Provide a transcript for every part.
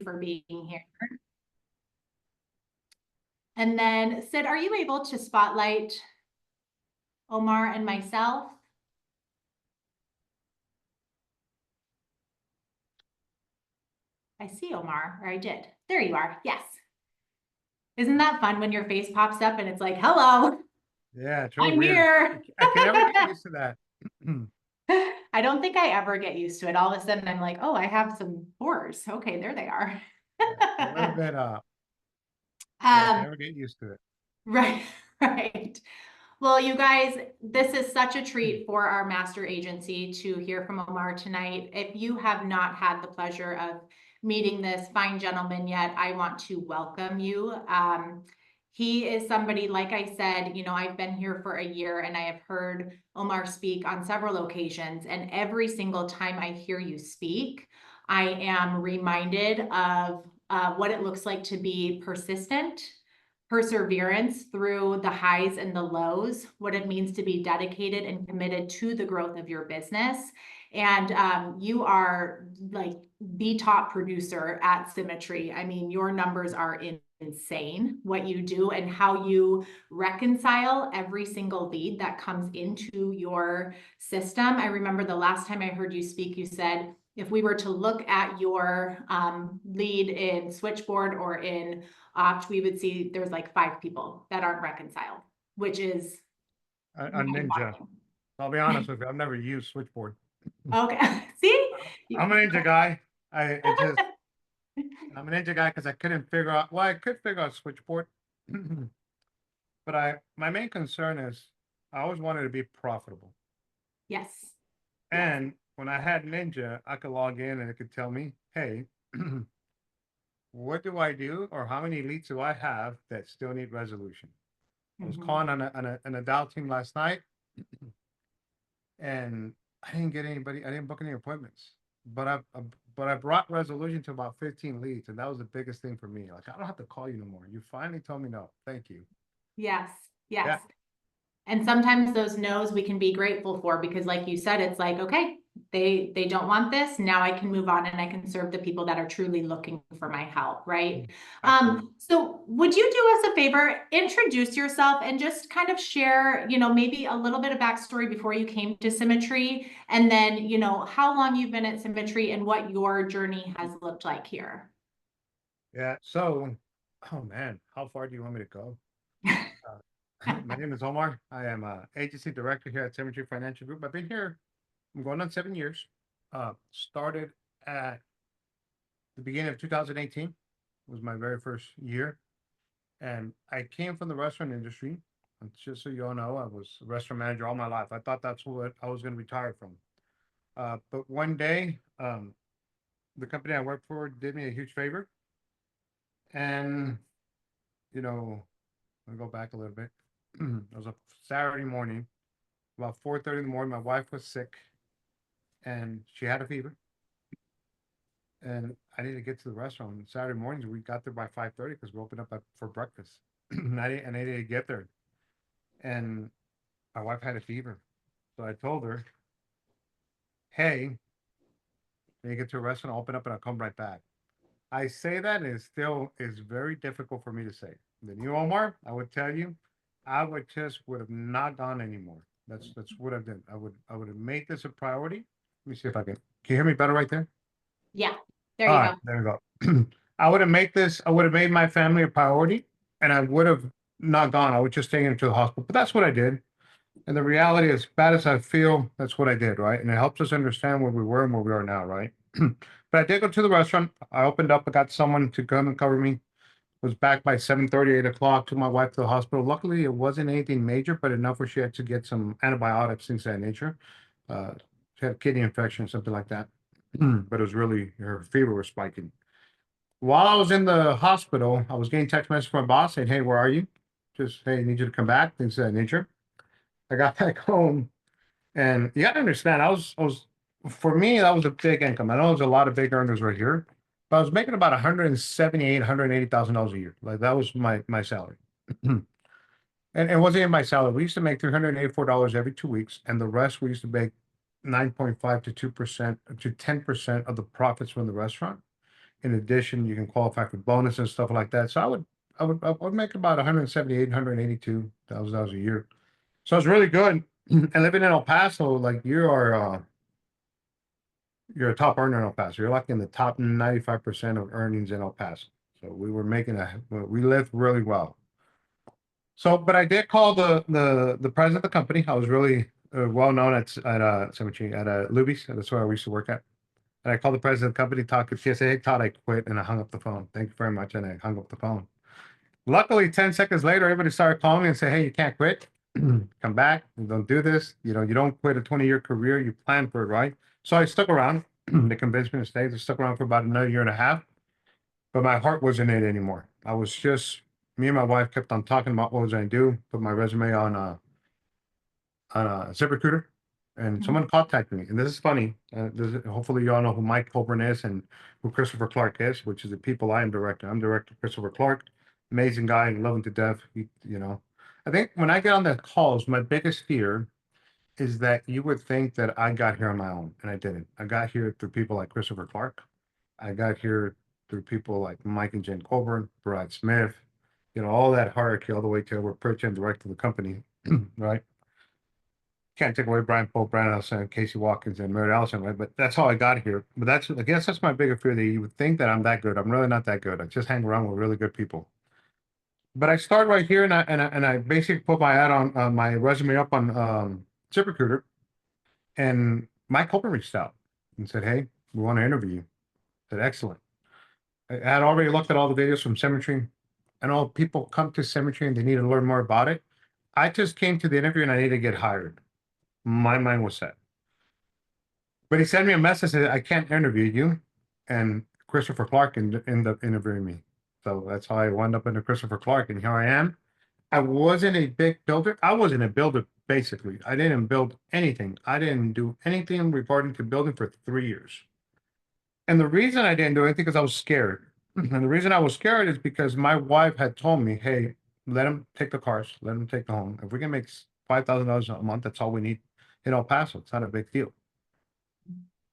for being here. And then Sid, are you able to spotlight Omar and myself? I see Omar, or I did. There you are, yes. Isn't that fun when your face pops up and it's like, hello. Yeah, it's really I'm weird. here. I can never get used to that. I don't think I ever get used to it. All of a sudden I'm like, oh, I have some pores. Okay, there they are. Yeah, a little bit, yeah, I can never get used to it. Right, right. Well, you guys, this is such a treat for our master agency to hear from Omar tonight. If you have not had the pleasure of meeting this fine gentleman yet, I want to welcome you. He is somebody, like I said, you know, I've been here for a year and I have heard Omar speak on several occasions. And every single time I hear you speak, I am reminded of what it looks like to be persistent, perseverance through the highs and the lows, what it means to be dedicated and committed to the growth of your business. And you are like the top producer at Symmetry. I mean, your numbers are insane, what you do and how you reconcile every single lead that comes into your system. I remember the last time I heard you speak, you said, if we were to look at your lead in Switchboard or in Opt, we would see there's like 5 people that aren't reconciled, which is A ninja. I'll be honest with you, I've never used Switchboard. okay. See? I'm a ninja guy. I'm a ninja guy because I couldn't figure out, well, I could figure out Switchboard. But my main concern is I always wanted to be profitable. Yes. And when I had Ninja, I could log in and it could tell me, hey, what do I do or how many leads do I have that still need resolution? I was calling on a dial team last night and I didn't get anybody, I didn't book any appointments. But I brought resolution to about 15 leads, and that was the biggest thing for me. Like, I don't have to call you no more. You finally told me no. Thank you. Yes. Yes. Yeah. And sometimes those no's we can be grateful for because like you said, it's like, okay, they don't want this. Now I can move on and I can serve the people that are truly looking for my help, right? So would you do us a favor, introduce yourself and just kind of share, you know, maybe a little bit of backstory before you came to Symmetry, and then, you know, how long you've been at Symmetry and what your journey has looked like here. Yeah. So, oh man, how far do you want me to go? My name is Omar. I am agency director here at Cemetery Financial Group. I've been here, I'm going on 7 years. Started at the beginning of 2018, was my very first year. And I came from the restaurant industry. And just so you all know, I was a restaurant manager all my life. I thought that's what I was going to retire from. But one day, the company I worked for did me a huge favor. And, you know, I'll go back a little bit. It was a Saturday morning, about 4:30 in the morning. My wife was sick and she had a fever. And I needed to get to the restaurant. And Saturday mornings, we got there by 5:30 because we opened up for breakfast. And I needed to get there. And my wife had a fever. So I told her, hey, when you get to a restaurant, I'll open up and I'll come right back. I say that and it still is very difficult for me to say. The new Omar, I would tell you, I would have not gone anymore. That's what I've done. I would have made this a priority. Let me see if I can. Can you hear me better right there? Yeah, there All you right, go. there we go. I would have made my family a priority and I would have not gone. I would just take him to the hospital. But that's what I did. And the reality, as bad as I feel, that's what I did, right? And it helps us understand where we were and where we are now, right? But I did go to the restaurant. I opened up, I got someone to come and cover me. Was back by 7:30, 8 o'clock, took my wife to the hospital. Luckily, it wasn't anything major, but enough where she had to get some antibiotics, things of that nature. She had a kidney infection, something like that. But it was really, her fever was spiking. While I was in the hospital, I was getting text messages from my boss saying, hey, where are you? Just, hey, I need you to come back, things of that nature. I got back home and you got to understand, for me, that was a big income. I know there's a lot of big earners right here, but I was making about 178, $180,000 a year. Like that was my salary. And it wasn't even my salary. We used to make $384 every 2 weeks, and the rest we used to make 9.5 to 2% to 10% of the profits from the restaurant. In addition, you can qualify for bonus and stuff like that. So I would make about 178, $182,000 a year. So it's really good. And living in El Paso, like you're a top earner in El Paso. You're like in the top 95% of earnings in El Paso. So we lived really well. So, but I did call the president of the company. I was really well known at Cemetery at Luby's. That's where I used to work at. And I called the president of the company, talked to. She said, "Hey Todd, I quit," and I hung up the phone. Thank you very much, and I hung up the phone. Luckily, 10 seconds later, everybody started calling me and say, "Hey, you can't quit. Come back. You don't do this. You don't quit a 20-year career. You plan for it, right?" So I stuck around. They convinced me to stay. I stuck around for about another year and a half, but my heart wasn't in it anymore. I was just me and my wife kept on talking about what was I gonna do. Put my resume on a ZipRecruiter, and Mhm. someone contacted me. And this is funny. Hopefully, you all know who Mike Colburn is and who Christopher Clark is, which is the people I am director. I'm director Christopher Clark, amazing guy, love him to death. I think when I get on the calls, my biggest fear is that you would think that I got here on my own, and I didn't. I got here through people like Christopher Clark. I got here through people like Mike and Jen Colburn, Brad Smith, all that hierarchy all the way to we're president and director of the company, right? Can't take away Brian Pope, Brandon Allison, Casey Watkins, and Mary Allison, right? But that's how I got here. But I guess that's my bigger fear that you would think that I'm that good. I'm really not that good. I just hang around with really good people. But I start right here, and I basically put my ad on my resume up on ZipRecruiter, and Mike Colton reached out and said, "Hey, we want to interview you." I said, "Excellent." I had already looked at all the videos from Cemetery, and all people come to Cemetery and they need to learn more about it. I just came to the interview and I need to get hired. My mind was set. But he sent me a message that I can't interview you, and Christopher Clark ended up interviewing me. So that's how I wound up into Christopher Clark, and here I am. I wasn't a big builder. I wasn't a builder, basically. I didn't build anything. I didn't do anything regarding to building for 3 years. And the reason I didn't do anything because I was scared. And the reason I was scared is because my wife had told me, "Hey, let him take the cars, let him take the home. If we can make $5,000 a month, that's all we need in El Paso. It's not a big deal."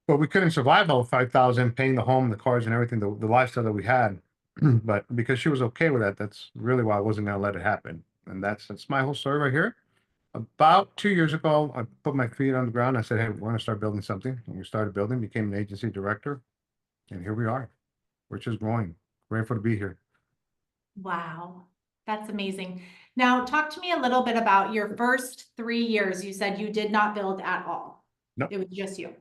But we couldn't survive all 5,000 paying the home, the cars, and everything, the lifestyle that we had. But because she was okay with that, that's really why I wasn't going to let it happen. And that's my whole story right here. About 2 years ago, I put my feet on the ground. I said, "Hey, we want to start building something." And we started building, became an agency director, and here we are. We're just growing. Grateful to be here. Wow, that's amazing. Now, talk to me a little bit about your first 3 years. You said you did not build at all. No, It was just you.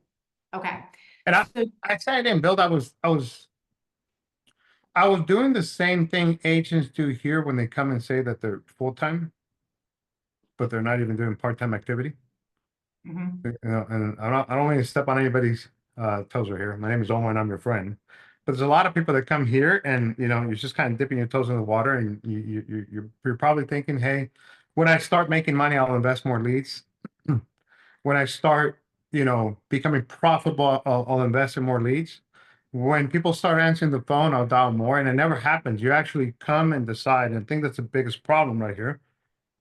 Okay. and So, I say I didn't build. I was doing the same thing agents do here when they come and say that they're full time, but they're not even doing part time activity. mhm. And I don't want to step on anybody's toes right here. My name is Omar, and I'm your friend. But there's a lot of people that come here, and you're just kind of dipping your toes in the water, and you're probably thinking, "Hey, when I start making money, I'll invest more leads. When I start, becoming profitable, I'll invest in more leads. When people start answering the phone, I'll dial more," and it never happens. You actually come and decide, and I think that's the biggest problem right here.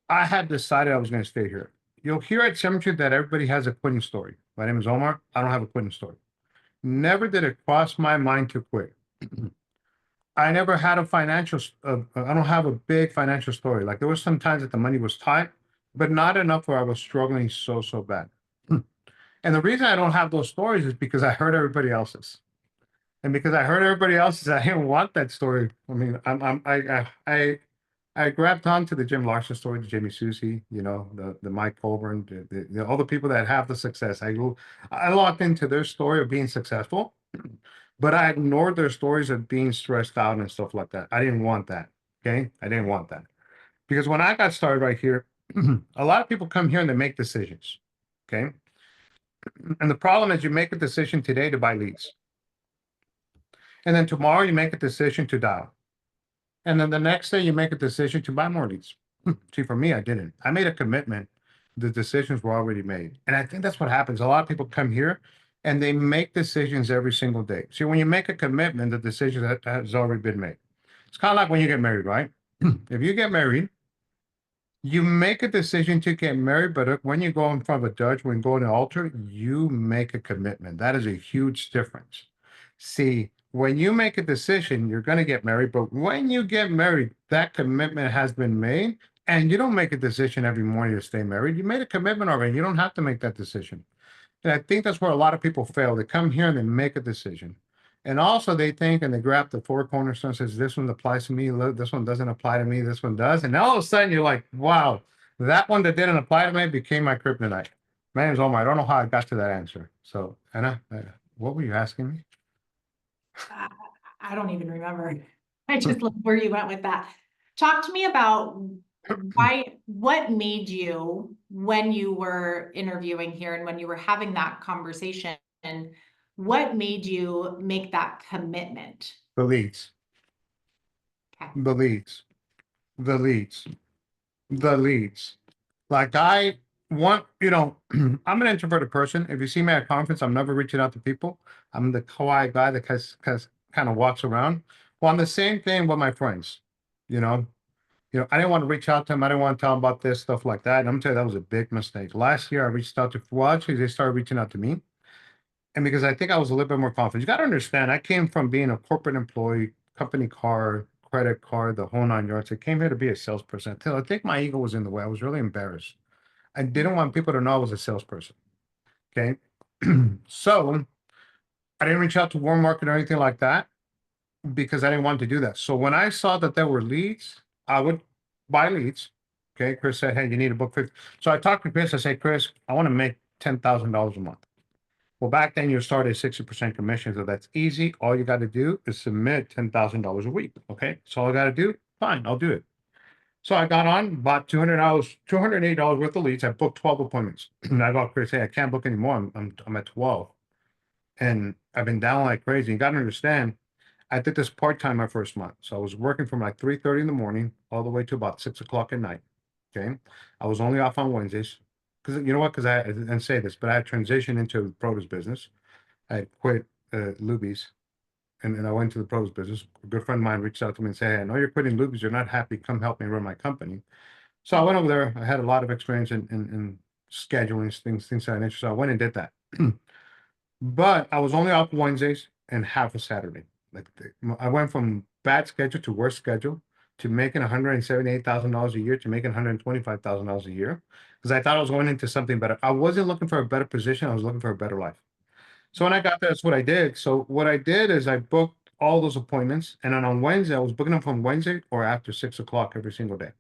I had decided I was going to stay here. You'll hear at Cemetery that everybody has a quitting story. My name is Omar. I don't have a quitting story. Never did it cross my mind to quit. I never had a I don't have a big financial story. Like there was some times that the money was tight, but not enough where I was struggling so bad. And the reason I don't have those stories is because I heard everybody else's. And because I heard everybody else's, I didn't want that story. I mean, I grabbed onto the Jim Larson story, the Jamie Susie, the Mike Colburn, all the people that have the success. I locked into their story of being successful, but I ignored their stories of being stressed out and stuff like that. I didn't want that. Okay, I didn't want that because when I got started right here, a lot of people come here and they make decisions. Okay, and the problem is you make a decision today to buy leads, and then tomorrow you make a decision to dial. And then the next day you make a decision to buy more leads. See, for me, I didn't. I made a commitment. The decisions were already made. And I think that's what happens. A lot of people come here and they make decisions every single day. See, when you make a commitment, the decision has already been made. It's kind of like when you get married, right? If you get married, you make a decision to get married, but when you go in front of a judge, when you go to an altar, you make a commitment. That is a huge difference. See, when you make a decision, you're going to get married. But when you get married, that commitment has been made. And you don't make a decision every morning to stay married. You made a commitment already. You don't have to make that decision. And I think that's where a lot of people fail. They come here and they make a decision. And also they think and they grab the four cornerstones, says this one applies to me, look, this one doesn't apply to me, this one does. And all of a sudden you're like, wow, that one that didn't apply to me became my kryptonite. My name's Omar. I don't know how I got to that answer. So, Anna, what were you asking me? I, I don't even remember. I just love where you went with that. Talk to me about what made you, when you were interviewing here and when you were having that conversation, what made you make that commitment? The leads, Okay. the leads, the leads, the leads. Like I want, I'm an introverted person. If you see me at a conference, I'm never reaching out to people. I'm the quiet guy that kind of walks around. Well, I'm the same thing with my friends. You know, I didn't want to reach out to them. I didn't want to tell them about this stuff like that. And I'm gonna tell you that was a big mistake. Last year, I reached out to. Well, actually, they started reaching out to me, and because I think I was a little bit more confident. You got to understand, I came from being a corporate employee, company car, credit card, the whole nine yards. I came here to be a salesperson. Until I think my ego was in the way. I was really embarrassed. I didn't want people to know I was a salesperson. Okay. So I didn't reach out to warm market or anything like that because I didn't want to do that. So when I saw that there were leads, I would buy leads. Okay. Chris said, hey, you need a book 50. So I talked to Chris. I said, Chris, I want to make $10,000 a month. Well, back then you started 60% commission. So that's easy. All you got to do is submit $10,000 a week. Okay. So all I got to do, fine, I'll do it. So I got on, bought $200, $280 worth of leads. I booked 12 appointments. And I got Chris, hey, I can't book anymore. I'm at 12. And I've been down like crazy. You got to understand, I did this part-time my first month. So I was working from like 3:30 in the morning all the way to about 6 o'clock at night. Okay. I was only off on Wednesdays. Because you know what? Because I didn't say this, but I had transitioned into produce business. I had quit Luby's and I went to the produce business. A good friend of mine reached out to me and said, hey, I know you're quitting Luby's. You're not happy. Come help me run my company. So I went over there. I had a lot of experience in scheduling things that I interested. So I went and did that. But I was only off Wednesdays and half a Saturday. Like I went from bad schedule to worse schedule to making $178,000 a year to making $125,000 a year because I thought I was going into something better. I wasn't looking for a better position. I was looking for a better life. So when I got there, that's what I did. So what I did is I booked all those appointments, and then on Wednesday, I was booking them from Wednesday or after 6 o'clock every single day.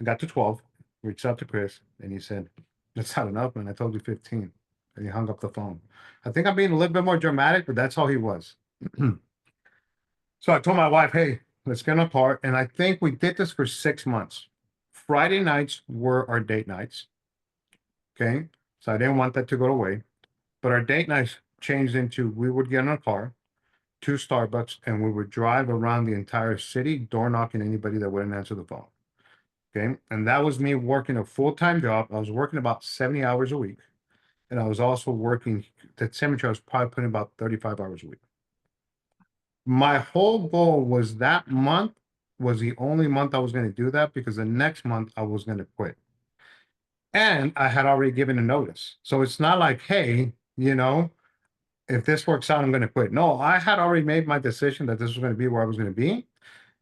I got to 12, reached out to Chris, and he said, that's not enough, man. I told you 15. And he hung up the phone. I think I'm being a little bit more dramatic, but that's all he was. So I told my wife, hey, let's get apart. And I think we did this for 6 months. Friday nights were our date nights. Okay. So I didn't want that to go away. But our date nights changed into we would get in a car to Starbucks and we would drive around the entire city, door knocking anybody that wouldn't answer the phone. Okay. And that was me working a full-time job. I was working about 70 hours a week. And I was also working at cemetery. I was probably putting about 35 hours a week. My whole goal was that month was the only month I was going to do that because the next month I was going to quit. And I had already given a notice. So it's not like, hey, if this works out, I'm going to quit. No, I had already made my decision that this was going to be where I was going to be.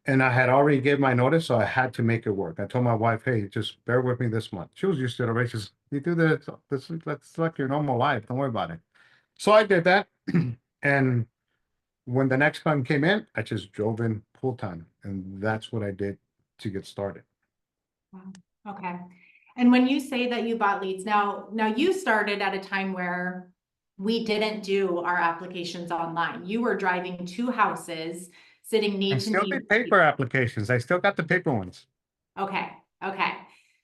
And I had already gave my notice, so I had to make it work. I told my wife, hey, just bear with me this month. She was used to it already. She says, you do this, that's like your normal life. Don't worry about it. So I did that. And when the next time came in, I just drove in full time. And that's what I did to get started. Wow. Okay. And when you say that you bought leads, now you started at a time where we didn't do our applications online. You were driving to houses, sitting I knee to still knee. did paper applications. I still got the paper ones. Okay, okay.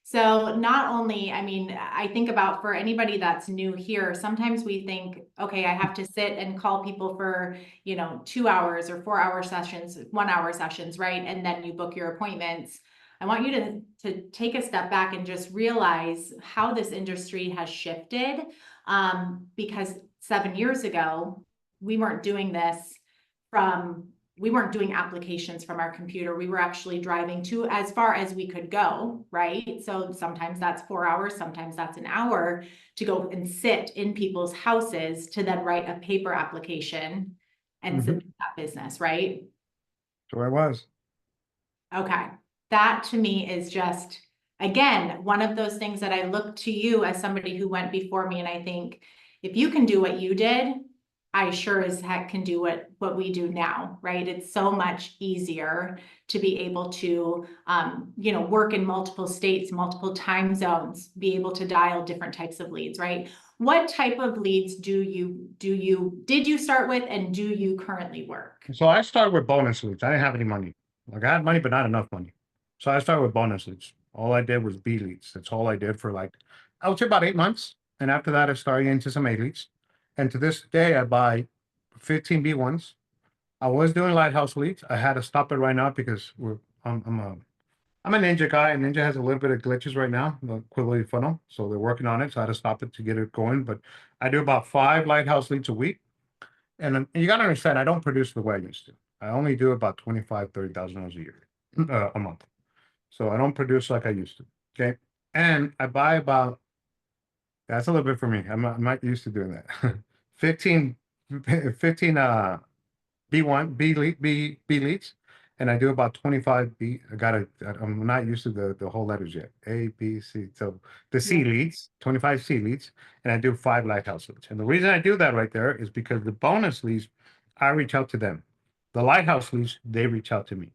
So not only, I mean, I think about for anybody that's new here, sometimes we think, okay, I have to sit and call people for, 2 hours or 4 hour sessions, 1 hour sessions, right? And then you book your appointments. I want you to take a step back and just realize how this industry has shifted. Because 7 years ago, we weren't doing this from we weren't doing applications from our computer. We were actually driving to as far as we could go, right? So sometimes that's 4 hours, sometimes that's an hour to go and sit in people's houses to then write a paper application and submit that business, right? So I was. Okay, that to me is just, again, one of those things that I look to you as somebody who went before me, and I think if you can do what you did, I sure as heck can do what we do now, right? It's so much easier to be able to, work in multiple states, multiple time zones, be able to dial different types of leads, right? What type of leads did you start with, and do you currently work? So I started with bonus leads. I didn't have any money. Like I had money, but not enough money. So I started with bonus leads. All I did was B leads. That's all I did for like, I would say about 8 months. And after that, I started into some A leads. And to this day, I buy 15 B1s. I was doing lighthouse leads. I had to stop it right now because I'm a Ninja guy, and Ninja has a little bit of glitches right now, the quality funnel. So they're working on it. So I had to stop it to get it going. But I do about 5 lighthouse leads a week. And you got to understand, I don't produce the way I used to. I only do about 25, $30,000 a year, a month. So I don't produce like I used to. Okay. And I buy about, that's a little bit for me. I'm not used to doing that. 15, 15 B1, B leads. And I do about 25 I'm not used to the whole letters yet. A, B, C. So the C leads, 25 C leads, and I do 5 lighthouse leads. And the reason I do that right there is because the bonus leads, I reach out to them. The lighthouse leads, they reach out to me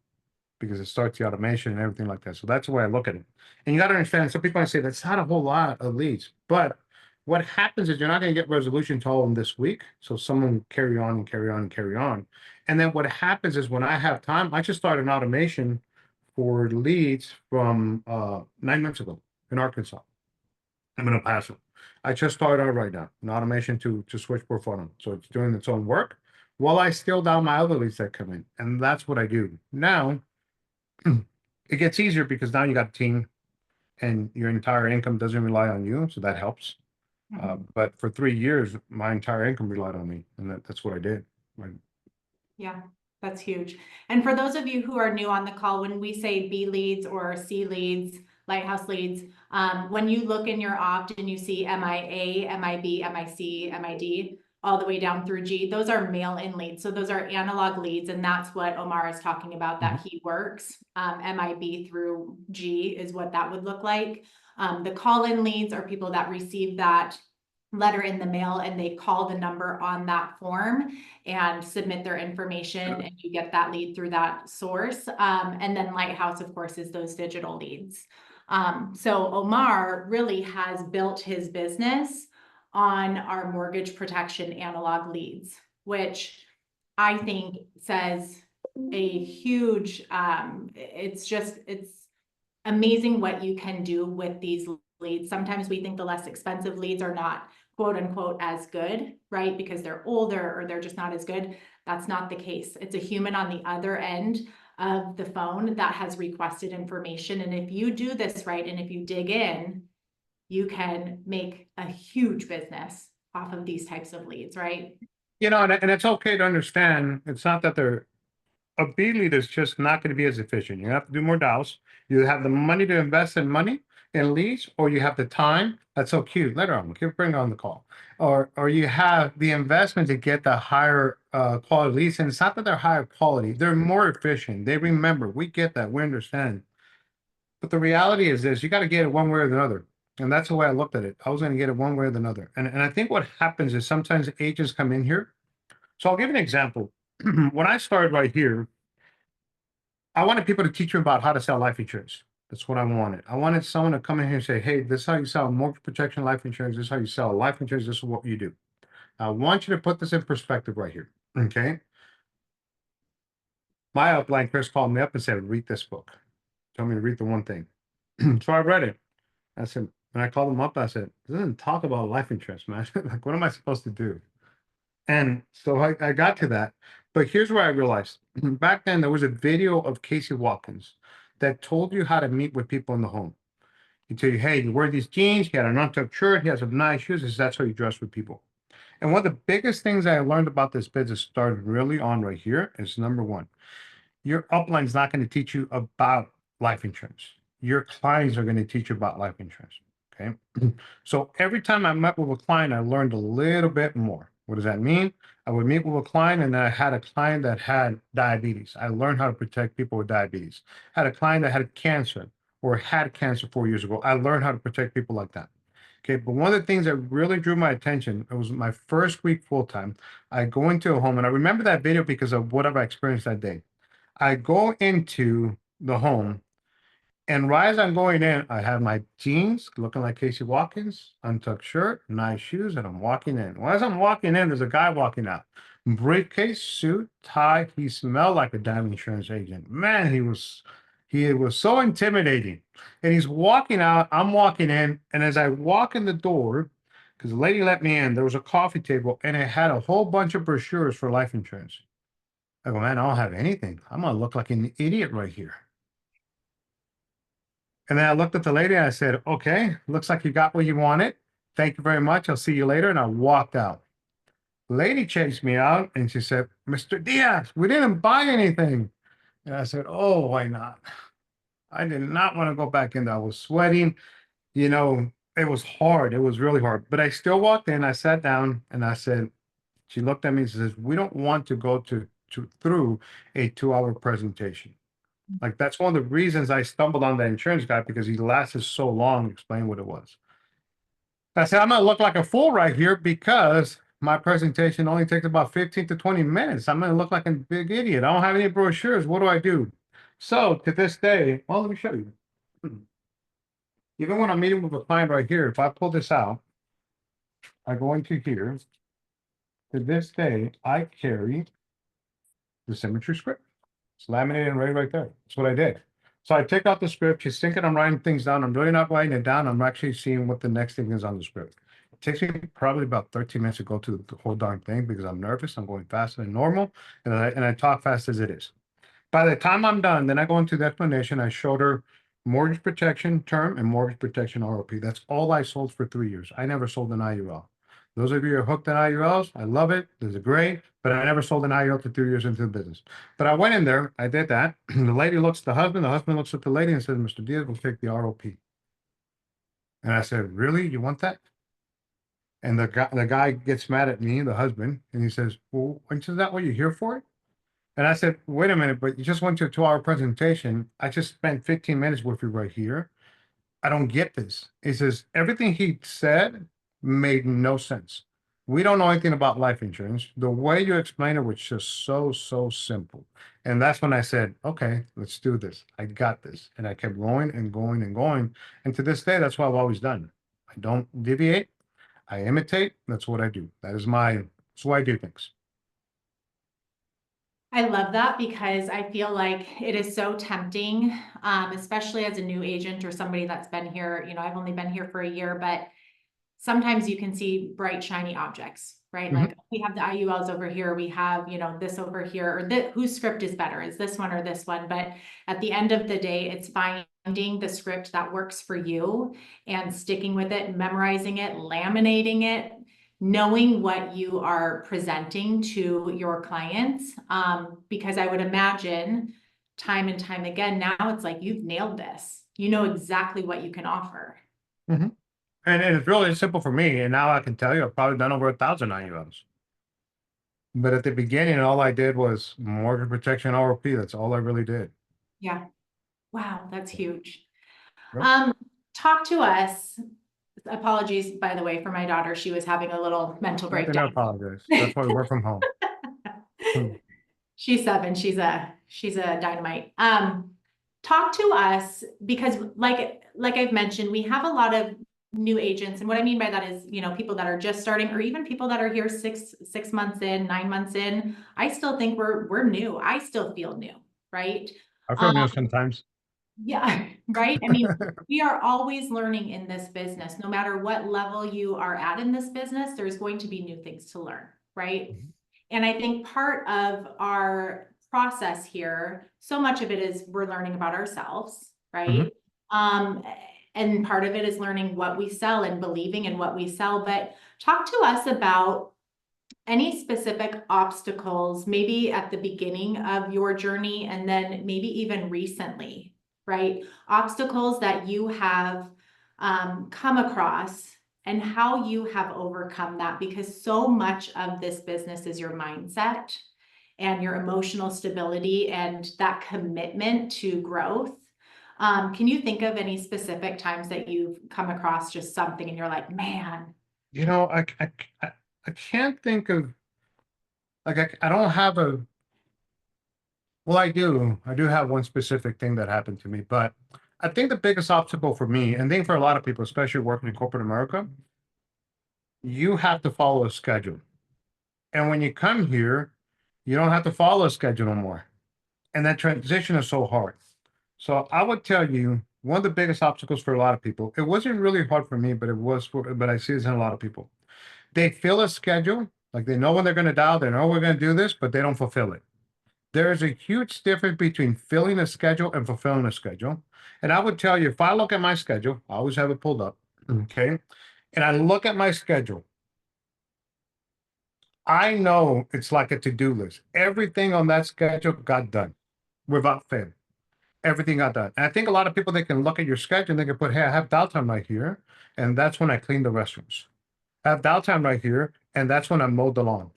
because it starts the automation and everything like that. So that's the way I look at it. And you got to understand, some people might say that's not a whole lot of leads, but what happens is you're not going to get resolution to all of them this week. So someone will carry on and carry on and carry on. And then what happens is when I have time, I just start an automation for leads from 9 months ago in Arkansas. I'm in El Paso. I just started out right now, an automation to switchboard funnel. So it's doing its own work while I scale down my other leads that come in. And that's what I do. Now it gets easier because now you got a team and your entire income doesn't rely on you. So that helps. But for 3 years, my entire income relied on me, and that's what I did. Right. Yeah, that's huge. And for those of you who are new on the call, when we say B leads or C leads, lighthouse leads, when you look in your opt and you see MIA, MIB, MIC, MID, all the way down through G, those are mail-in leads. So those are analog leads, and that's what Omar is talking about, that he works. MIB through G is what that would look like. The call-in leads are people that receive that letter in the mail and they call the number on that form and submit their information, and you get that lead through that source. And then Lighthouse, of course, is those digital leads. So Omar really has built his business on our mortgage protection analog leads, which I think says a huge, it's amazing what you can do with these leads. Sometimes we think the less expensive leads are not quote unquote as good, right? Because they're older or they're just not as good. That's not the case. It's a human on the other end of the phone that has requested information. And if you do this right, and if you dig in, you can make a huge business off of these types of leads, right? And it's okay to understand. It's not that a B lead is just not going to be as efficient. You have to do more dials. You have the money to invest in money in leads, or you have the time. That's so cute. Let her on. Bring her on the call. Or you have the investment to get the higher quality leads. And it's not that they're higher quality. They're more efficient. They remember. We get that. We understand. But the reality is this, you got to get it one way or the other. And that's the way I looked at it. I was going to get it one way or the other. And I think what happens is sometimes agents come in here. So I'll give you an example. When I started right here, I wanted people to teach me about how to sell life insurance. That's what I wanted. I wanted someone to come in here and say, hey, this is how you sell mortgage protection life insurance. This is how you sell life insurance. This is what you do. I want you to put this in perspective right here. Okay. My upline, Chris, called me up and said, read this book. Tell me to read the one thing. So I read it. I said, when I called him up, I said, this doesn't talk about life insurance, man. Like, what am I supposed to do? And so I got to that. But here's where I realized back then there was a video of Casey Watkins that told you how to meet with people in the home. He tell you, hey, you wear these jeans, he had an untucked shirt, he has some nice shoes. That's how you dress with people. And one of the biggest things I learned about this business started really on right here is number one, your upline is not going to teach you about life insurance. Your clients are going to teach you about life insurance. Okay. So every time I met with a client, I learned a little bit more. What does that mean? I would meet with a client, and I had a client that had diabetes. I learned how to protect people with diabetes. Had a client that had cancer or had cancer 4 years ago. I learned how to protect people like that. Okay, but one of the things that really drew my attention, it was my first week full time. I go into a home, and I remember that video because of whatever I experienced that day. I go into the home, and right as I'm going in, I have my jeans looking like Casey Watkins, untucked shirt, nice shoes, and I'm walking in. Well, as I'm walking in, there's a guy walking out. Briefcase, suit, tie. He smelled like a damn insurance agent. Man, he was so intimidating. And he's walking out, I'm walking in, and as I walk in the door, because the lady let me in, there was a coffee table and it had a whole bunch of brochures for life insurance. I go, man, I don't have anything. I'm gonna look like an idiot right here. And then I looked at the lady and I said, okay, looks like you got what you wanted. Thank you very much. I'll see you later. And I walked out. Lady chased me out and she said, Mr. Diaz, we didn't buy anything. And I said, oh, why not? I did not want to go back in there. I was sweating. You know, it was hard. It was really hard. But I still walked in. I sat down and I said, she looked at me and says, we don't want to go through a 2 hour presentation. Like that's one of the reasons I stumbled on the insurance guy because he lasted so long explaining what it was. I said, I'm gonna look like a fool right here because my presentation only takes about 15 to 20 minutes. I'm gonna look like a big idiot. I don't have any brochures. What do I do? So to this day, well, let me show you. Even when I'm meeting with a client right here, if I pull this out, I go into here. To this day, I carry the symmetry script. It's laminated and right there. That's what I did. So I take out the script. She's thinking I'm writing things down. I'm really not writing it down. I'm actually seeing what the next thing is on the script. It takes me probably about 13 minutes to go to the whole darn thing because I'm nervous. I'm going faster than normal, and I talk fast as it is. By the time I'm done, then I go into the explanation. I showed her mortgage protection term and mortgage protection ROP. That's all I sold for 3 years. I never sold an IUL. Those of you who are hooked on IULs, I love it. This is great, but I never sold an IUL for 3 years into the business. But I went in there, I did that. The lady looks at the husband looks at the lady and says, Mr. Diaz, we'll take the ROP. And I said, really? You want that? And the guy gets mad at me, the husband, and he says, well, isn't that what you're here for? And I said, wait a minute, but you just went to a 2 hour presentation. I just spent 15 minutes with you right here. I don't get this. He says, everything he said made no sense. We don't know anything about life insurance. The way you explained it was just so simple. And that's when I said, okay, let's do this. I got this. And I kept going and going and going. And to this day, that's what I've always done. I don't deviate. I imitate. That's what I do. That's why I do things. I love that because I feel like it is so tempting, especially as a new agent or somebody that's been here. I've only been here for a year, but sometimes you can see bright, shiny objects, right? Mhm. Like we have the IULs over here, we have, this over here, or whose script is better? Is this one or this one? But at the end of the day, it's finding the script that works for you and sticking with it, memorizing it, laminating it, knowing what you are presenting to your clients. Because I would imagine time and time again, now it's like you've nailed this. You know exactly what you can offer. Mhm. And it's really simple for me. And now I can tell you, I've probably done over 1,000 IULs. But at the beginning, all I did was mortgage protection ROP. That's all I really did. Yeah. Wow, that's huge. Yep. Um, Talk to us. Apologies, by the way, for my daughter. She was having a little mental Nothing to breakdown. apologize. That's why we work from home. Hmm. She's 7. She's a dynamite. Talk to us because like I've mentioned, we have a lot of new agents. And what I mean by that is, people that are just starting or even people that are here six months in, 9 months in. I still think we're new. I still feel new, right? I feel Um, new sometimes. Yeah, right. I mean, we are always learning in this business. No matter what level you are at in this business, there's going to be new things to learn, right? Mhm. And I think part of our process here, so much of it is we're learning about ourselves, Mhm. right? Um, and part of it is learning what we sell and believing in what we sell. But talk to us about any specific obstacles, maybe at the beginning of your journey and then maybe even recently, right? Obstacles that you have come across and how you have overcome that, because so much of this business is your mindset and your emotional stability and that commitment to growth. Can you think of any specific times that you've come across just something and you're like, man? You know, I can't think of, like, I don't have a, well, I do have one specific thing that happened to me, but I think the biggest obstacle for me, and I think for a lot of people, especially working in corporate America, you have to follow a schedule. And when you come here, you don't have to follow a schedule no more. And that transition is so hard. So I would tell you, one of the biggest obstacles for a lot of people, it wasn't really hard for me, but it was for, but I see this in a lot of people. They fill a schedule, like they know when they're going to dial, they know we're going to do this, but they don't fulfill it. There is a huge difference between filling a schedule and fulfilling a schedule. And I would tell you, if I look at my schedule, I always have it pulled up, okay? And I look at my schedule, I know it's like a to-do list. Everything on that schedule got done without fail. Everything got done. And I think a lot of people, they can look at your schedule and they can put, hey, I have downtime right here. And that's when I clean the restrooms. I have downtime right here. And that's when I mowed the lawn.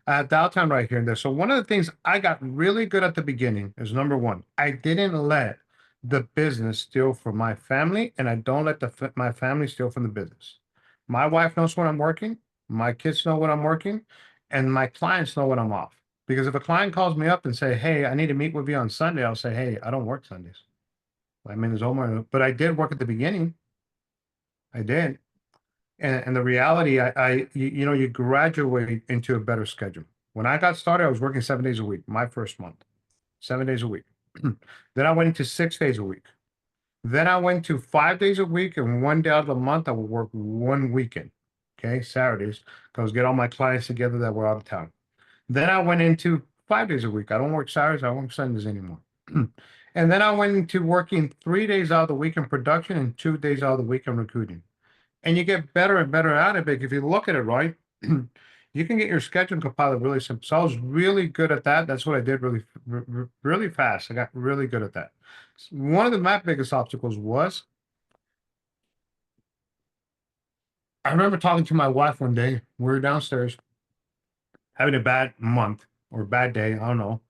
I have downtime right here and there. So one of the things I got really good at the beginning is, number one, I didn't let the business steal from my family, and I don't let my family steal from the business. My wife knows when I'm working, my kids know when I'm working, and my clients know when I'm off. Because if a client calls me up and say, "Hey, I need to meet with you on Sunday," I'll say, "Hey, I don't work Sundays. I mean, there's Omar, but I did work at the beginning. I did." And the reality, you know, you graduate into a better schedule. When I got started, I was working 7 days a week, my first month, 7 days a week. Then I went into 6 days a week. Then I went to 5 days a week, and one day out of the month, I would work one weekend, okay, Saturdays, because get all my clients together that were out of town. Then I went into 5 days a week. I don't work Saturdays, I don't work Sundays anymore. And then I went into working 3 days out of the week in production and 2 days out of the week in recruiting. And you get better and better at it. But if you look at it right, you can get your schedule compiled really simple. So I was really good at that. That's what I did really fast. I got really good at that. One of my biggest obstacles was, I remember talking to my wife one day. We were downstairs having a bad month or bad day. I don't know.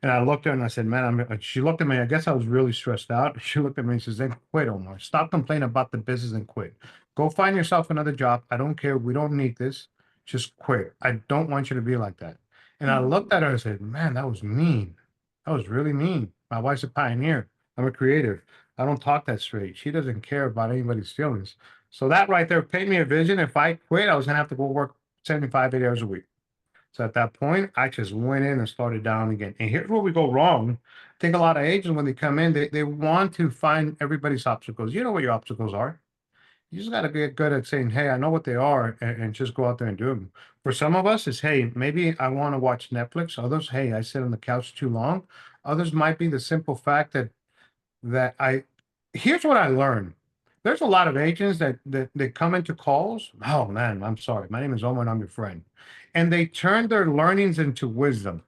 And I looked at her and I said, man, she looked at me. I guess I was really stressed out. She looked at me and says, then quit, Omar. Stop complaining about the business and quit. Go find yourself another job. I don't care. We don't need this. Just quit. I don't want you to be like that. And I looked at her and said, man, that was mean. That was really mean. My wife's a pioneer. I'm a creative. I don't talk that straight. She doesn't care about anybody's feelings. So that right there paid me a vision. If I quit, I was going to have to go work 75, 80 hours a week. So at that point, I just went in and started down again. And here's where we go wrong. I think a lot of agents, when they come in, they want to find everybody's obstacles. You know what your obstacles are. You just got to get good at saying, hey, I know what they are, and just go out there and do them. For some of us, it's, hey, maybe I want to watch Netflix. Others, hey, I sit on the couch too long. Others might be the simple fact that I, here's what I learned. There's a lot of agents that they come into calls. Oh man, I'm sorry. My name is Omar and I'm your friend. And they turn their learnings into wisdom.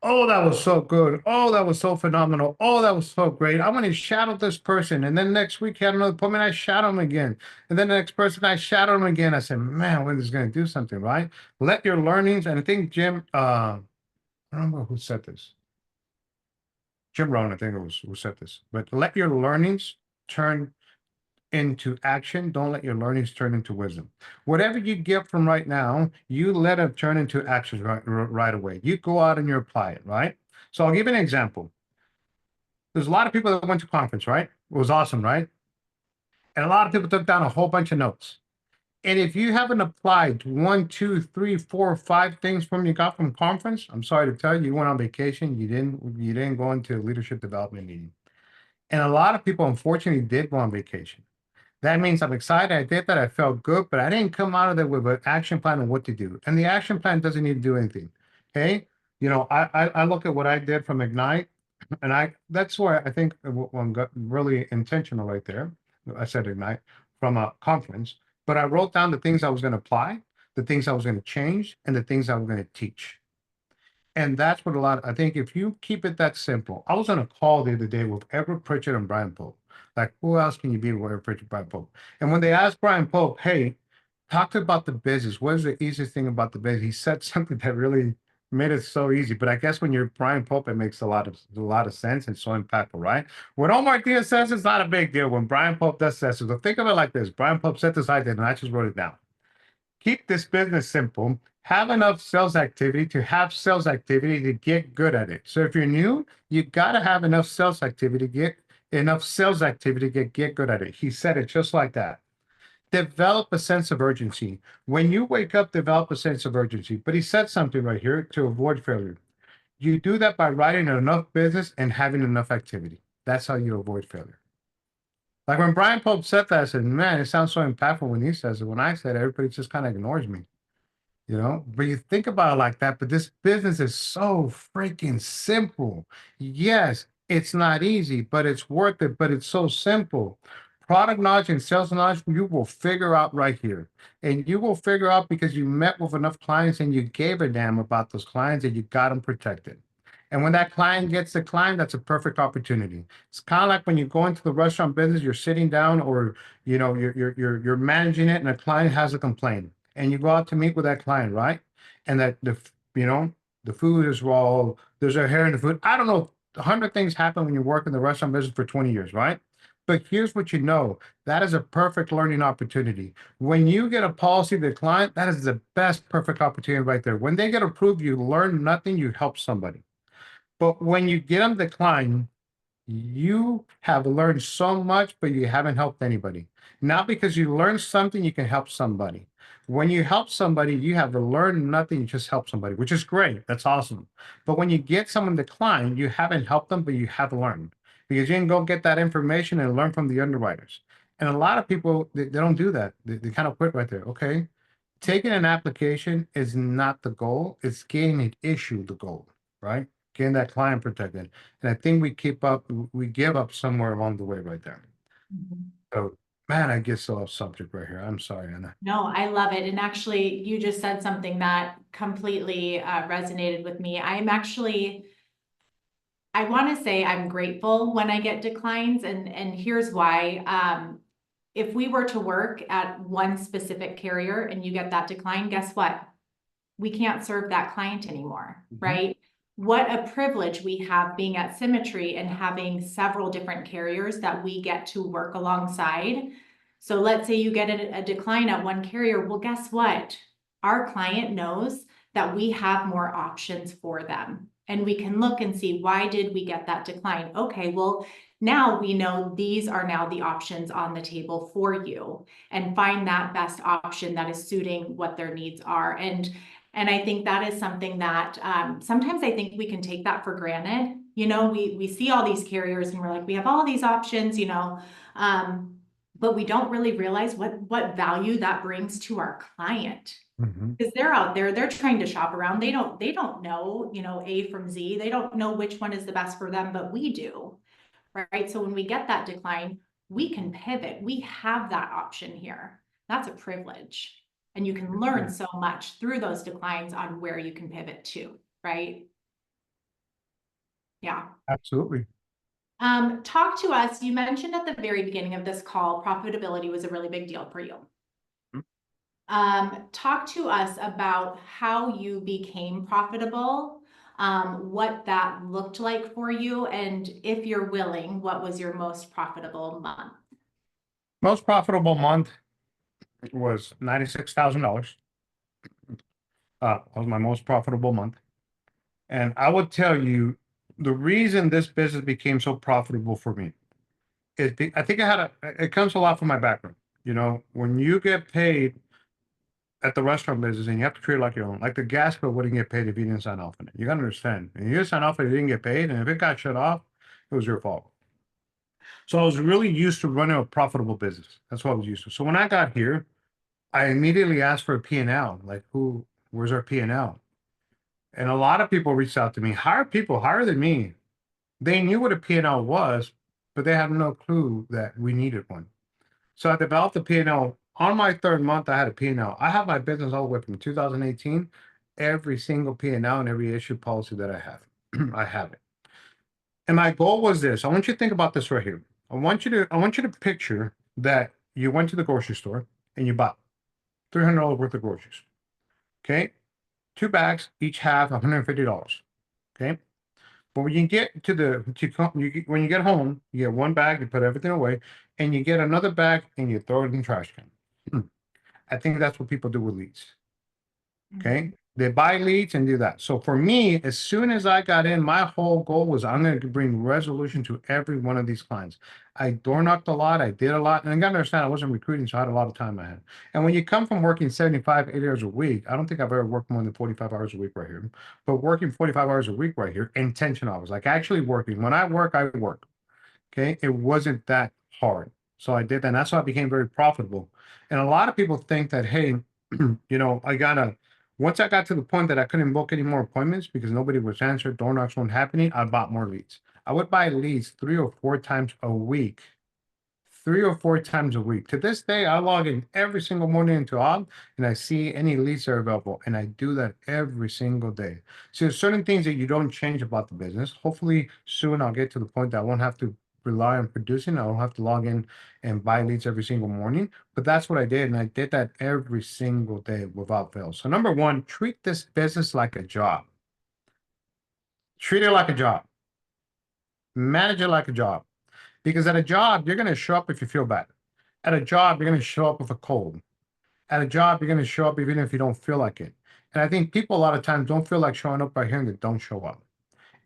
Oh, that was so good. Oh, that was so phenomenal. Oh, that was so great. I'm going to shadow this person. And then next week, he had another appointment. I shadow him again. And then the next person, I shadow him again. I said, man, when is going to do something, right? Let your learnings, and I think Jim, I don't remember who said this. Jim Rohn, I think it was who said this. But let your learnings turn into action. Don't let your learnings turn into wisdom. Whatever you get from right now, you let it turn into action right away. You go out and you apply it, right? So I'll give you an example. There's a lot of people that went to conference, right? It was awesome, right? And a lot of people took down a whole bunch of notes. And if you haven't applied one, two, three, four, five things from you got from conference, I'm sorry to tell you, you went on vacation. You didn't go into a leadership development meeting. And a lot of people, unfortunately, did go on vacation. That means I'm excited. I did that. I felt good, but I didn't come out of there with an action plan on what to do. And the action plan doesn't need to do anything. Okay. You know, I look at what I did from Ignite, and that's where I think I'm really intentional right there. I said Ignite from a conference, but I wrote down the things I was going to apply, the things I was going to change, and the things I was going to teach. And that's what I think if you keep it that simple. I was on a call the other day with Everett Pritchard and Brian Pope. Like, who else can you be with Everett Pritchard, Brian Pope? And when they asked Brian Pope, hey, talked about the business. What is the easiest thing about the business? He said something that really made it so easy. But I guess when you're Brian Pope, it makes a lot of sense and so impactful, right? What Omar Diaz says is not a big deal. When Brian Pope does says it, so think of it like this: Brian Pope said this idea, and I just wrote it down. Keep this business simple. Have enough sales activity to have sales activity to get good at it. So if you're new, you gotta have enough sales activity to get good at it. He said it just like that. Develop a sense of urgency. When you wake up, develop a sense of urgency. But he said something right here to avoid failure. You do that by writing enough business and having enough activity. That's how you avoid failure. Like when Brian Pope said that, I said, man, it sounds so impactful when he says it. When I said it, everybody just kind of ignores me, you know? But you think about it like that, but this business is so freaking simple. Yes, it's not easy, but it's worth it, but it's so simple. Product knowledge and sales knowledge, you will figure out right here. And you will figure out because you met with enough clients and you gave a damn about those clients and you got them protected. And when that client gets the client, that's a perfect opportunity. It's kind of like when you go into the restaurant business, you're sitting down or you're managing it and a client has a complaint and you go out to meet with that client, right? And that the food is raw, there's a hair in the food. I don't know, 100 things happen when you work in the restaurant business for 20 years, right? But here's what you know, that is a perfect learning opportunity. When you get a policy to the client, that is the best perfect opportunity right there. When they get approved, you learn nothing, you help somebody. But when you get them decline, you have learned so much, but you haven't helped anybody. Now, because you learned something, you can help somebody. When you help somebody, you have learned nothing, you just help somebody, which is great. That's awesome. But when you get someone decline, you haven't helped them, but you have learned because you can go get that information and learn from the underwriters. And a lot of people, they don't do that. They kind of quit right there. Okay. Taking an application is not the goal, it's getting an issue the goal, right? Getting that client protected. And I think we give up somewhere along the way right there. Mhm. So, man, I get so off subject right here. I'm sorry, Anna. No, I love it. And actually, you just said something that completely resonated with me. I want to say I'm grateful when I get declines, and here's why. If we were to work at one specific carrier and you get that decline, guess what? We can't serve that client anymore, right? What a privilege we have being at Symmetry and having several different carriers that we get to work alongside. So let's say you get a decline at one carrier. Well, guess what? Our client knows that we have more options for them. And we can look and see, why did we get that decline? Okay, well, now we know these are now the options on the table for you, and find that best option that is suiting what their needs are. And I think that is something that sometimes I think we can take that for granted. You know, we see all these carriers and we're like, we have all these options, but we don't really realize what value that brings to our client. Mhm. Because they're out there, they're trying to shop around. They don't know, A from Z. They don't know which one is the best for them, but we do, right? So when we get that decline, we can pivot. We have that option here. That's a privilege. And you can learn so much through those declines on where you can pivot to, right? Yeah. Absolutely. Talk to us. You mentioned at the very beginning of this call, profitability was a really big deal for you. Talk to us about how you became profitable, what that looked like for you, and if you're willing, what was your most profitable month? Most profitable month was $96,000. Was my most profitable month. And I would tell you the reason this business became so profitable for me is I think it comes a lot from my background. When you get paid at the restaurant business and you have to treat it like your own, like the gas bill wouldn't get paid if you didn't sign off on it. You gotta understand. And you didn't sign off on it, you didn't get paid. And if it got shut off, it was your fault. So I was really used to running a profitable business. That's what I was used to. So when I got here, I immediately asked for a P&L. Like, where's our P&L? And a lot of people reached out to me, people higher than me. They knew what a P&L was, but they had no clue that we needed one. So I developed a P&L. On my third month, I had a P&L. I have my business all the way from 2018, every single P&L and every issue policy that I have. I have it. And my goal was this. I want you to think about this right here. I want you to picture that you went to the grocery store and you bought $300 worth of groceries. Okay. 2 bags, each have $150. Okay. But when you get to when you get home, you get 1 bag, you put everything away, and you get another bag and you throw it in the trash can. I think that's what people do with leads. Okay. They buy leads and do that. So for me, as soon as I got in, my whole goal was I'm going to bring resolution to every one of these clients. I door knocked a lot. I did a lot. And I got to understand I wasn't recruiting, so I had a lot of time I had. And when you come from working 75, 80 hours a week, I don't think I've ever worked more than 45 hours a week right here. But working 45 hours a week right here, intentional hours, like actually working. When I work, I work. Okay. It wasn't that hard. So I did that. And that's why I became very profitable. And a lot of people think that, hey, once I got to the point that I couldn't book any more appointments because nobody was answered, door knocks weren't happening, I bought more leads. I would buy leads 3 or 4 times a week. 3 or 4 times a week. To this day, I log in every single morning into Og and I see any leads that are available. And I do that every single day. So there's certain things that you don't change about the business. Hopefully soon I'll get to the point that I won't have to rely on producing. I don't have to log in and buy leads every single morning. But that's what I did. And I did that every single day without fail. So number one, treat this business like a job. Treat it like a job. Manage it like a job. Because at a job, you're going to show up if you feel bad. At a job, you're going to show up with a cold. At a job, you're going to show up even if you don't feel like it. And I think people a lot of times don't feel like showing up by hearing that don't show up.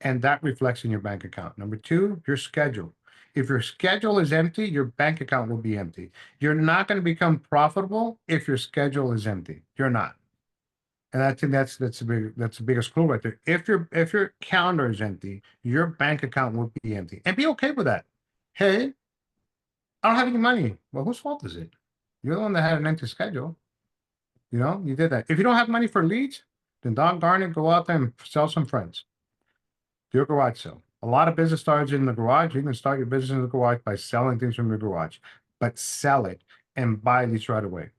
And that reflects in your bank account. Number two, your schedule. If your schedule is empty, your bank account will be empty. You're not going to become profitable if your schedule is empty. You're not. And I think that's the biggest clue right there. If your calendar is empty, your bank account will be empty. And be okay with that. Hey, I don't have any money. Well, whose fault is it? You're the one that had an empty schedule. You did that. If you don't have money for leads, then darn it, go out there and sell some friends. Do a garage sale. A lot of business starts in the garage. You can start your business in the garage by selling things from your garage, but sell it and buy leads right away.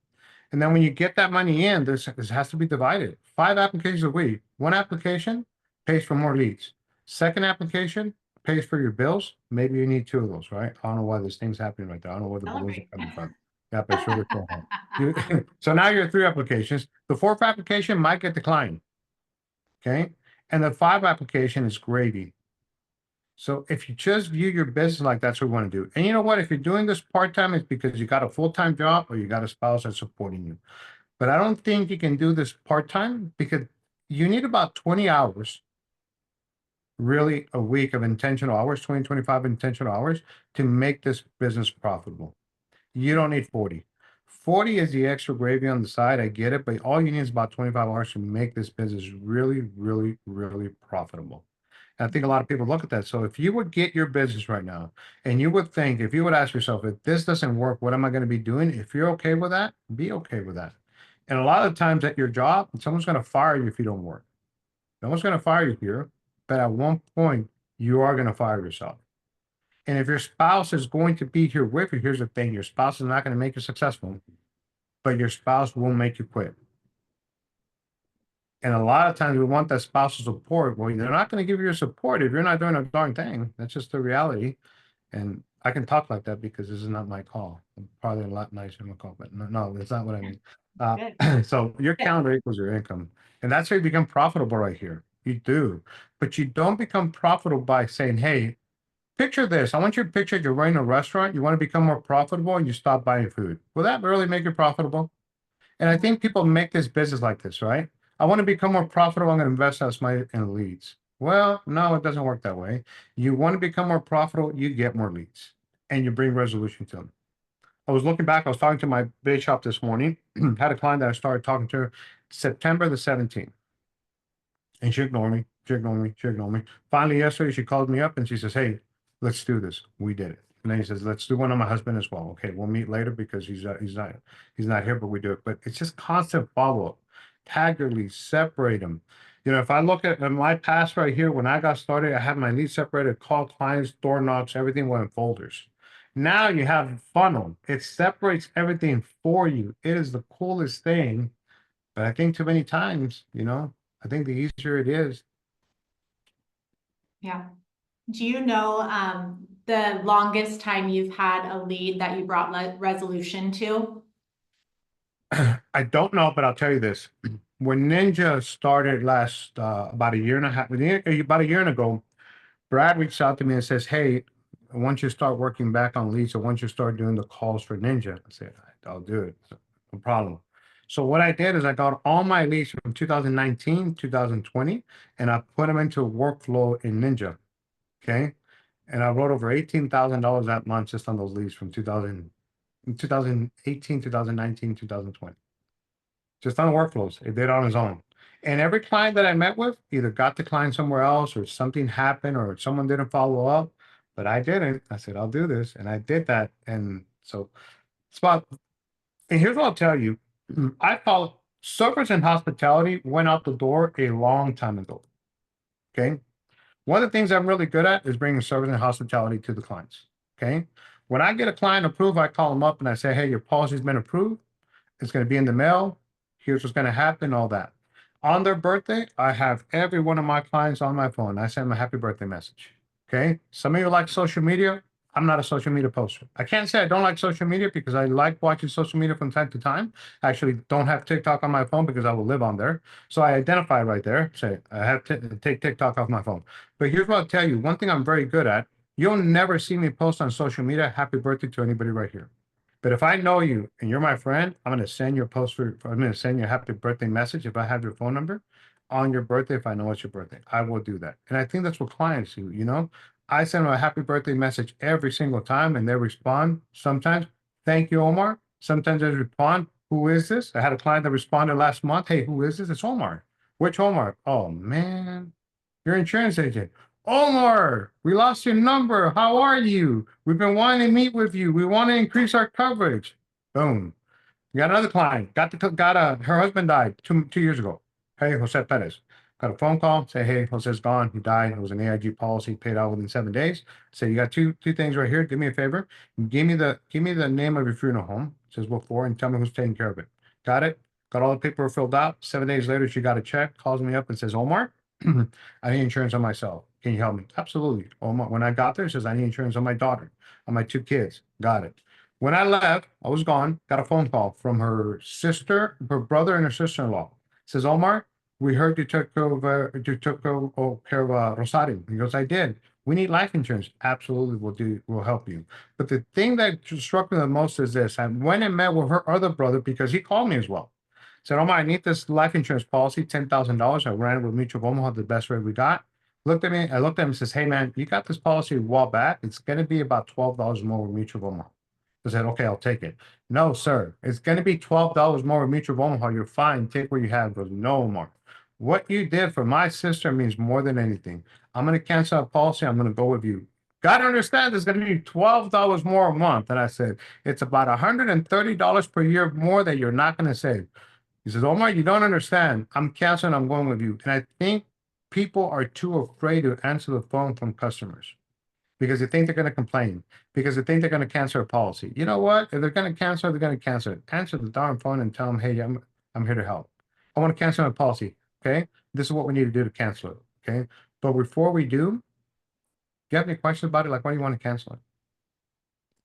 And then when you get that money in, this has to be divided. 5 applications a week. One application pays for more leads. Second application pays for your bills. Maybe you need 2 of those, right? I don't know why this thing's happening right there. I don't know where the balloons are Celebrate. coming from. Yeah, but sure it's home. So now you're at 3 applications. The fourth application might get declined. Okay. And the 5 application is gravy. So if you just view your business like that's what we want to do. And you know what? If you're doing this part-time, it's because you got a full-time job or you got a spouse that's supporting you. But I don't think you can do this part-time because you need about 20 hours, really a week of intentional hours, 20, 25 intentional hours to make this business profitable. You don't need 40. 40 is the extra gravy on the side. I get it, but all you need is about 25 hours to make this business really, really, really profitable. I think a lot of people look at that. So if you would get your business right now and you would think, if you would ask yourself, if this doesn't work, what am I going to be doing? If you're okay with that, be okay with that. And a lot of times at your job, someone's going to fire you if you don't work. No one's going to fire you here, but at one point, you are going to fire yourself. And if your spouse is going to be here with you, here's the thing, your spouse is not going to make you successful, but your spouse will make you quit. And a lot of times we want that spousal support. Well, they're not going to give you your support if you're not doing a darn thing. That's just the reality. And I can talk like that because this is not my call. I'm probably a lot nicer than my call, but no, that's not what I mean. Good. So your Good. calendar equals your income. And that's how you become profitable right here. You do. But you don't become profitable by saying, hey, picture this. I want you to picture you're running a restaurant. You want to become more profitable and you stop buying food. Will that really make you profitable? And I think people make this business like this, right? I want to become more profitable. I'm going to invest as my in leads. Well, no, it doesn't work that way. You want to become more profitable, you get more leads and you bring resolution to them. I was looking back, I was talking to my bait shop this morning, had a client that I started talking to September the 17th. And she ignored me. She ignored me. She ignored me. Finally, yesterday, she called me up and she says, hey, let's do this. We did it. And then he says, let's do one on my husband as well. Okay, we'll meet later because he's not here, but we do it. But it's just constant follow-up. Tag your leads, separate them. If I look at my past right here, when I got started, I had my leads separated, call clients, door knocks, everything went in folders. Now you have funnel. It separates everything for you. It is the coolest thing. But I think too many times, I think the easier it is. Yeah. Do you know the longest time you've had a lead that you brought resolution to? I don't know, but I'll tell you this. When Ninja started last about a year and a half, about a year and ago, Brad reached out to me and says, "Hey, once you start working back on leads, or once you start doing the calls for Ninja," I said, "I'll do it. No problem." So what I did is I got all my leads from 2019, 2020, and I put them into a workflow in Ninja. Okay. And I wrote over $18,000 that month just on those leads from 2018, 2019, 2020. Just on workflows. It did on his own. And every client that I met with either got the client somewhere else or something happened or someone didn't follow up, but I didn't. I said, I'll do this. And I did that. And so it's about, and here's what I'll tell you. I follow service and hospitality went out the door a long time ago. Okay. One of the things I'm really good at is bringing service and hospitality to the clients. Okay. When I get a client approved, I call them up and I say, hey, your policy's been approved. It's going to be in the mail. Here's what's going to happen, all that. On their birthday, I have every one of my clients on my phone. I send them a happy birthday message. Okay. Some of you like social media. I'm not a social media poster. I can't say I don't like social media because I like watching social media from time to time. I actually don't have TikTok on my phone because I will live on there. So I identify right there, say I have to take TikTok off my phone. But here's what I'll tell you. One thing I'm very good at, you'll never see me post on social media, happy birthday to anybody right here. But if I know you and you're my friend, I'm going to send you a post I'm going to send you a happy birthday message if I have your phone number on your birthday. If I know it's your birthday, I will do that. And I think that's what clients do. I send them a happy birthday message every single time and they respond. Sometimes, thank you, Omar. Sometimes they respond, who is this? I had a client that responded last month. Hey, who is this? It's Omar. Which Omar? Oh, man. Your insurance agent. Omar, we lost your number. How are you? We've been wanting to meet with you. We want to increase our coverage. Boom. We got another client. Her husband died two years ago. Hey, Jose Perez. Got a phone call. Say, hey, Jose's gone. He died. It was an AIG policy paid out within 7 days. Say, you got two things right here. Do me a favor. Give me the name of your funeral home. Says what for, and tell me who's taking care of it. Got it. Got all the paperwork filled out. 7 days later, she got a check. Calls me up and says, Omar, I need insurance on myself. Can you help me? Absolutely. Omar, when I got there, it says I need insurance on my daughter, on my two kids. Got it. When I left, I was gone, got a phone call from her sister, her brother, and her sister-in-law. Says, Omar, we heard you took care of Rosario. He goes, I did. We need life insurance. Absolutely, we'll help you. But the thing that struck me the most is this. I went and met with her other brother because he called me as well. Said, Omar, I need this life insurance policy, $10,000. I ran it with Mutual of Omaha, the best rate we got. Looked at me, I looked at him and says, hey man, you got this policy a while back. It's gonna be about $12 more with Mutual of Omaha. I said, okay, I'll take it. No, sir, it's going to be $12 more with Mutual of Omaha. You're fine. Take what you have. Goes, no more. What you did for my sister means more than anything. I'm going to cancel a policy. I'm going to go with you. Got to understand, there's going to be $12 more a month. And I said, it's about $130 per year more that you're not going to save. He says, Omar, you don't understand. I'm canceling. I'm going with you. And I think people are too afraid to answer the phone from customers because they think they're going to complain, because they think they're going to cancel a policy. You know what? If they're going to cancel, they're going to cancel it. Answer the darn phone and tell them, hey, I'm here to help. I want to cancel my policy. Okay. This is what we need to do to cancel it. Okay. But before we do, you have any questions about it? Like, why do you want to cancel it?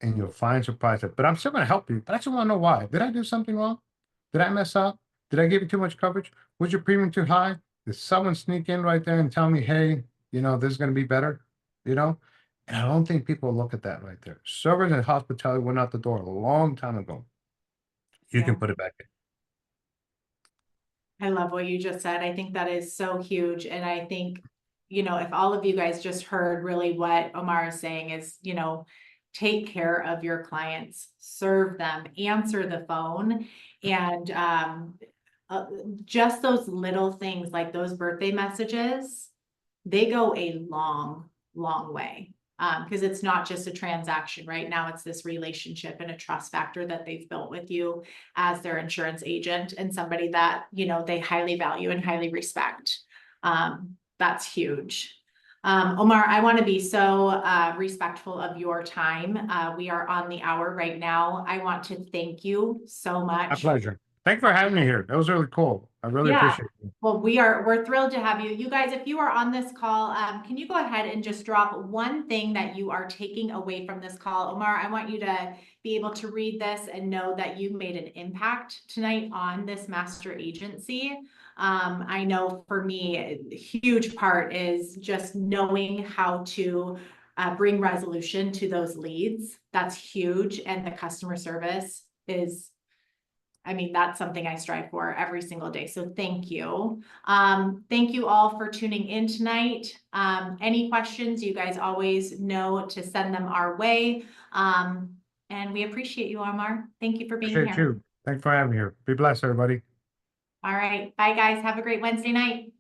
And you'll find surprise. But I'm still going to help you. But I just want to know why. Did I do something wrong? Did I mess up? Did I give you too much coverage? Was your premium too high? Did someone sneak in right there and tell me, hey, this is going to be better? You know? And I don't think people look at that right there. Service and hospitality went out the door a long time ago. You can Yeah. put it back in. I love what you just said. I think that is so huge. And I think, if all of you guys just heard really what Omar is saying is, take care of your clients, serve them, answer the phone. And just those little things like those birthday messages, they go a long, long way. Because it's not just a transaction, right? Now it's this relationship and a trust factor that they've built with you as their insurance agent and somebody that, they highly value and highly respect. That's huge. Omar, I want to be so respectful of your time. We are on the hour right now. I want to thank you so My much pleasure. Thanks for having me here. That was really cool. I really Yeah. appreciate it. Well, we're thrilled to have you. You guys, if you are on this call, can you go ahead and just drop one thing that you are taking away from this call? Omar, I want you to be able to read this and know that you made an impact tonight on this master agency. I know for me, a huge part is just knowing how to bring resolution to those leads. That's huge. And the customer service is, I mean, that's something I strive for every single day. So thank you. Thank you all for tuning in tonight. Any questions, you guys always know to send them our way. And we appreciate you, Omar. Thank you for being Appreciate here. you. Thanks for having me here. Be blessed, everybody. All right. Bye, guys. Have a great Wednesday night.